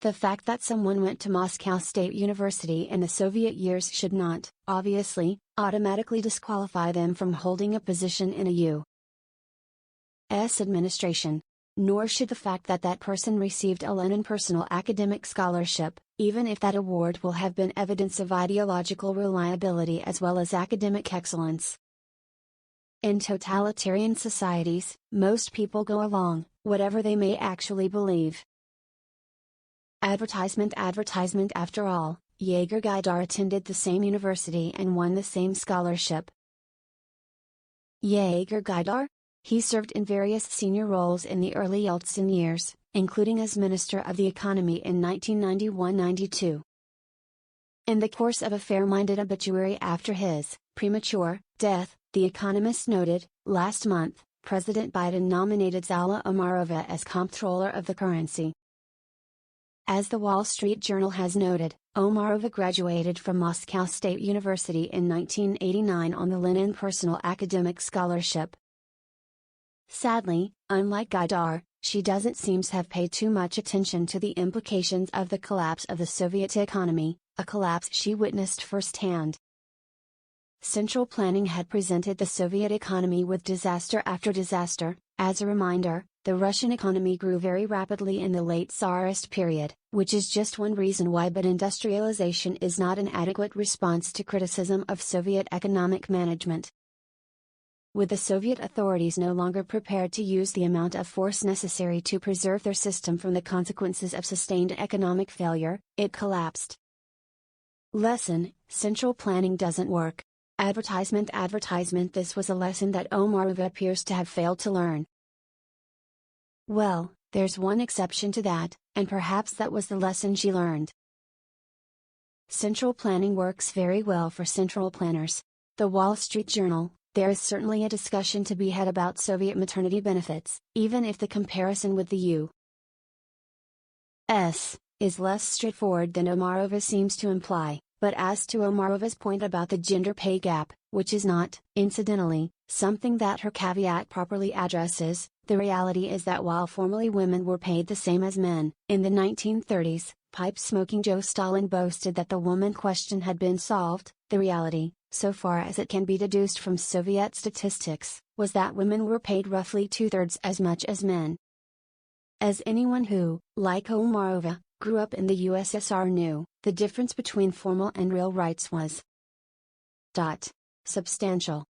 The fact that someone went to Moscow State University in the Soviet years should not, obviously, automatically disqualify them from holding a position in a U.S. administration. Nor should the fact that that person received a Lenin Personal Academic Scholarship, even if that award will have been evidence of ideological reliability as well as academic excellence. In totalitarian societies, most people go along, whatever they may actually believe. Advertisement After all, Yegor Gaidar attended the same university and won the same scholarship. Yegor Gaidar? He served in various senior roles in the early Yeltsin years, including as Minister of the Economy in 1991-92. In the course of a fair-minded obituary after his premature death, The Economist noted, last month, President Biden nominated Saule Omarova as Comptroller of the currency. As the Wall Street Journal has noted, Omarova graduated from Moscow State University in 1989 on the Lenin Personal Academic Scholarship. Sadly, unlike Gaidar, she doesn't seem to have paid too much attention to the implications of the collapse of the Soviet economy, a collapse she witnessed firsthand. Central planning had presented the Soviet economy with disaster after disaster. As a reminder, the Russian economy grew very rapidly in the late Czarist period, which is just one reason why but industrialization is not an adequate response to criticism of Soviet economic management. With the Soviet authorities no longer prepared to use the amount of force necessary to preserve their system from the consequences of sustained economic failure, it collapsed. Lesson: central planning doesn't work. Advertisement This was a lesson that Omarova appears to have failed to learn. Well, there's one exception to that, and perhaps that was the lesson she learned. Central planning works very well for central planners. The Wall Street Journal: there is certainly a discussion to be had about Soviet maternity benefits, even if the comparison with the U.S. is less straightforward than Omarova seems to imply. But as to Omarova's point about the gender pay gap, which is not, incidentally, something that her caveat properly addresses, the reality is that while formerly women were paid the same as men, in the 1930s, pipe-smoking Joe Stalin boasted that the woman question had been solved. The reality, so far as it can be deduced from Soviet statistics, was that women were paid roughly two-thirds as much as men. As anyone who, like Omarova, grew up in the USSR knew, the difference between formal and real rights was substantial.